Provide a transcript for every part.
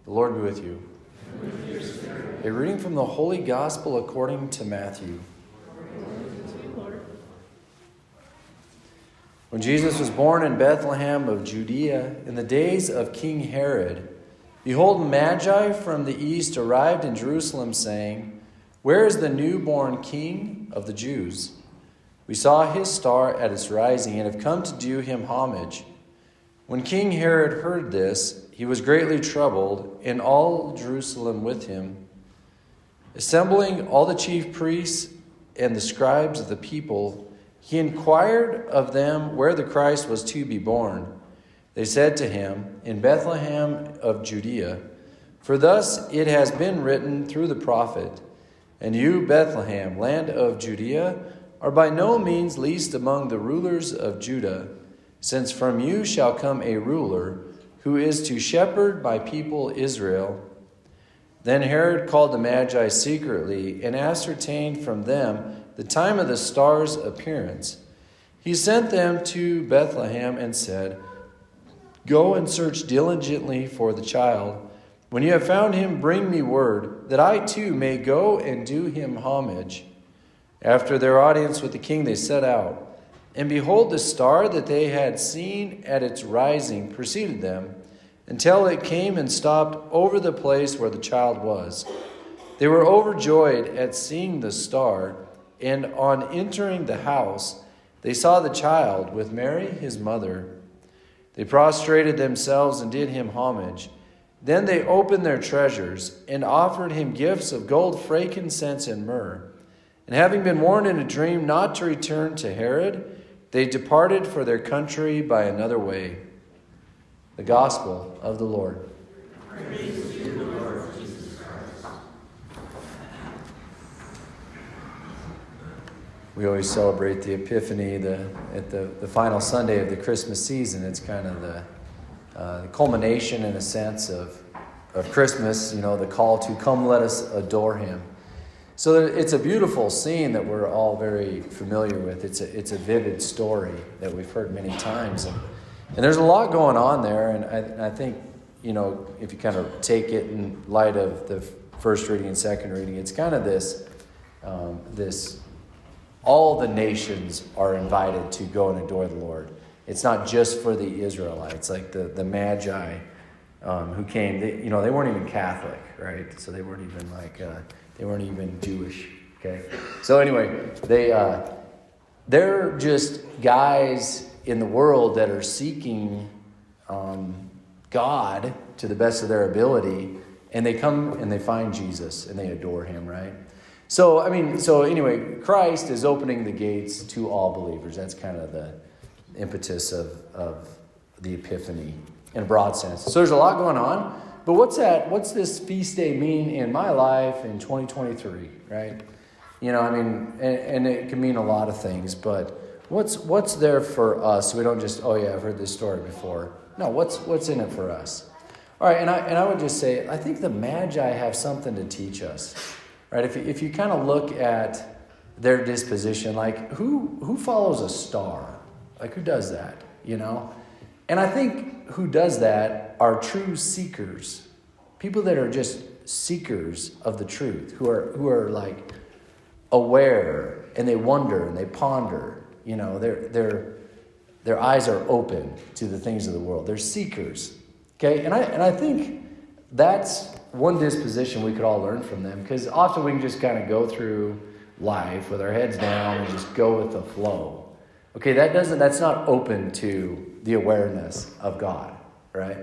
The Lord be with you. A reading from the Holy Gospel according to Matthew. When Jesus was born in Bethlehem of Judea in the days of King Herod, behold, Magi from the east arrived in Jerusalem, saying, "Where is the newborn King of the Jews? We saw his star at its rising and have come to do him homage." When King Herod heard this, he was greatly troubled, and all Jerusalem with him. Assembling all the chief priests and the scribes of the people, he inquired of them where the Christ was to be born. They said to him, "In Bethlehem of Judea, for thus it has been written through the prophet, and you, Bethlehem, land of Judea, are by no means least among the rulers of Judah, since from you shall come a ruler who is to shepherd my people Israel." Then Herod called the Magi secretly and ascertained from them the time of the star's appearance. He sent them to Bethlehem and said, "Go and search diligently for the child. When you have found him, bring me word, that I too may go and do him homage." After their audience with the king, they set out. And behold, the star that they had seen at its rising preceded them, until it came and stopped over the place where the child was. They were overjoyed at seeing the star, and on entering the house, they saw the child with Mary, his mother. They prostrated themselves and did him homage. Then they opened their treasures and offered him gifts of gold, frankincense, and myrrh. And having been warned in a dream not to return to Herod, they departed for their country by another way. The Gospel of the Lord. Praise to you, Lord Jesus Christ. We always celebrate the Epiphany at the final Sunday of the Christmas season. It's kind of the culmination, in a sense, of Christmas. You know, the call to come, let us adore him. So it's a beautiful scene that we're all very familiar with. It's a vivid story that we've heard many times, and there's a lot going on there. And I think, you know, if you kind of take it in light of the first reading and second reading, it's kind of this all the nations are invited to go and adore the Lord. It's not just for the Israelites, like the Magi who came. They weren't even Catholic, right? So they weren't even they weren't even Jewish. Okay, so anyway, they're just guys in the world that are seeking God to the best of their ability, and they come and they find Jesus and they adore him, right? So anyway, Christ is opening the gates to all believers. That's kind of the impetus of the Epiphany in a broad sense. So there's a lot going on. But what's this feast day mean in my life in 2023, right? You know, I mean, and it can mean a lot of things, but what's there for us? So we don't just, oh yeah, I've heard this story before. No, what's in it for us? All right, and I would just say, I think the Magi have something to teach us, right? If you kind of look at their disposition, like who follows a star? Like who does that, you know? And I think who does that are true seekers, people that are just seekers of the truth, who are like aware and they wonder and they ponder. You know, their eyes are open to the things of the world. They're seekers, okay? And I think that's one disposition we could all learn from them, because often we can just kind of go through life with our heads down and just go with the flow. Okay, that's not open to the awareness of God, right?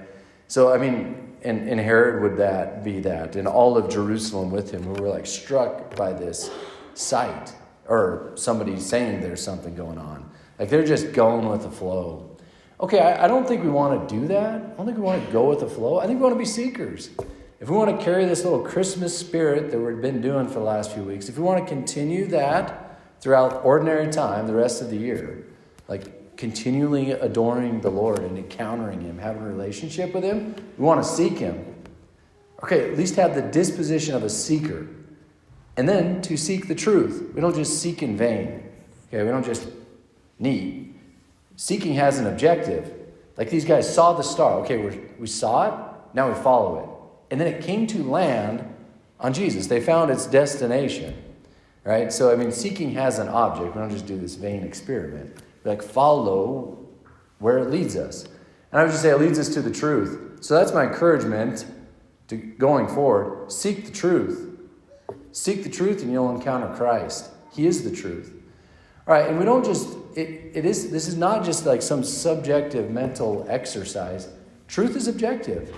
So, I mean, and Herod would that be that, and all of Jerusalem with him, who were like struck by this sight, or somebody saying there's something going on. Like they're just going with the flow. Okay, I don't think we want to do that. I don't think we want to go with the flow. I think we want to be seekers. If we want to carry this little Christmas spirit that we've been doing for the last few weeks, if we want to continue that throughout ordinary time, the rest of the year, like continually adoring the Lord and encountering him, having a relationship with him, we want to seek him. Okay, at least have the disposition of a seeker. And then to seek the truth. We don't just seek in vain. Okay, we don't just need. Seeking has an objective. Like these guys saw the star. Okay, we saw it, now we follow it. And then it came to land on Jesus. They found its destination, right? So, I mean, seeking has an object. We don't just do this vain experiment. We follow where it leads us. And I would just say it leads us to the truth. So that's my encouragement to going forward. Seek the truth. Seek the truth and you'll encounter Christ. He is the truth. All right, and we don't just, this is not just like some subjective mental exercise. Truth is objective.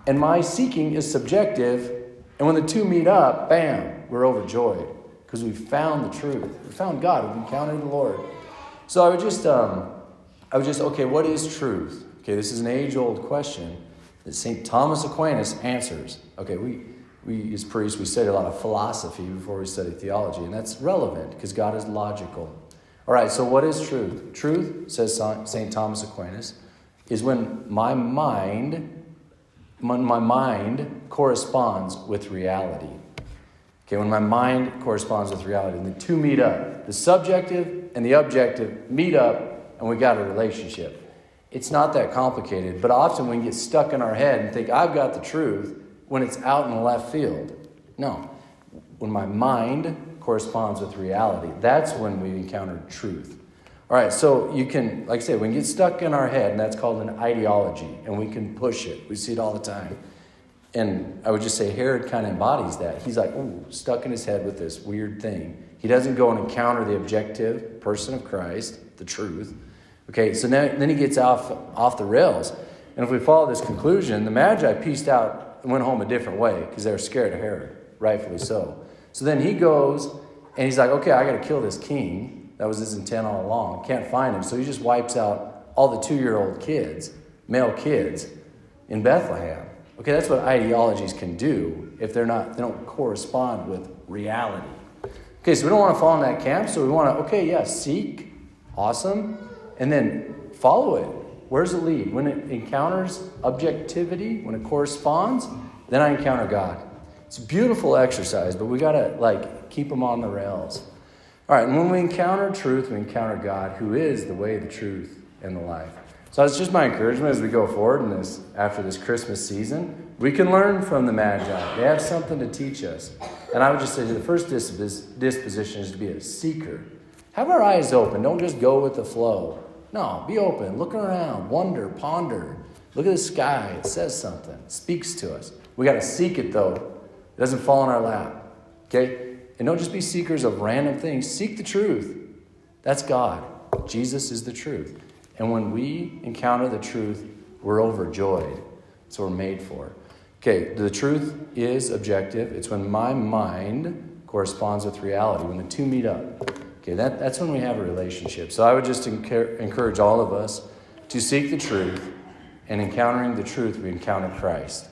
And my seeking is subjective. And when the two meet up, bam, we're overjoyed. Because we've found the truth. We found God. We've encountered the Lord. So I would just, okay, what is truth? Okay, this is an age-old question that St. Thomas Aquinas answers. Okay, we as priests, we study a lot of philosophy before we study theology, and that's relevant because God is logical. All right, so what is truth? Truth, says St. Thomas Aquinas, is when my mind corresponds with reality. Okay, when my mind corresponds with reality, and the two meet up. The subjective and the objective meet up, and we got a relationship. It's not that complicated, but often we can get stuck in our head and think, I've got the truth, when it's out in the left field. No. When my mind corresponds with reality, that's when we encounter truth. All right, so you can, like I said, we can get stuck in our head, and that's called an ideology, and we can push it. We see it all the time. And I would just say Herod kind of embodies that. He's like, stuck in his head with this weird thing. He doesn't go and encounter the objective person of Christ, the truth. Okay, so then he gets off the rails. And if we follow this conclusion, the Magi pieced out and went home a different way because they were scared of Herod, rightfully so. So then he goes and he's like, okay, I got to kill this king. That was his intent all along. Can't find him. So he just wipes out all the 2-year-old kids, male kids, in Bethlehem. Okay, that's what ideologies can do if they don't correspond with reality. Okay, so we don't want to fall in that camp. So we want to, seek, awesome, and then follow it. Where's it lead? When it encounters objectivity, when it corresponds, then I encounter God. It's a beautiful exercise, but we got to keep them on the rails. All right, and when we encounter truth, we encounter God, who is the way, the truth, and the life. So that's just my encouragement as we go forward in this, after this Christmas season. We can learn from the Magi. They have something to teach us. And I would just say the first disposition is to be a seeker. Have our eyes open. Don't just go with the flow. No, be open. Look around. Wonder. Ponder. Look at the sky. It says something. It speaks to us. We got to seek it, though. It doesn't fall in our lap. Okay? And don't just be seekers of random things. Seek the truth. That's God. Jesus is the truth. And when we encounter the truth, we're overjoyed. That's what we're made for. Okay, the truth is objective. It's when my mind corresponds with reality, when the two meet up. Okay, that's when we have a relationship. So I would just encourage all of us to seek the truth, and encountering the truth, we encounter Christ.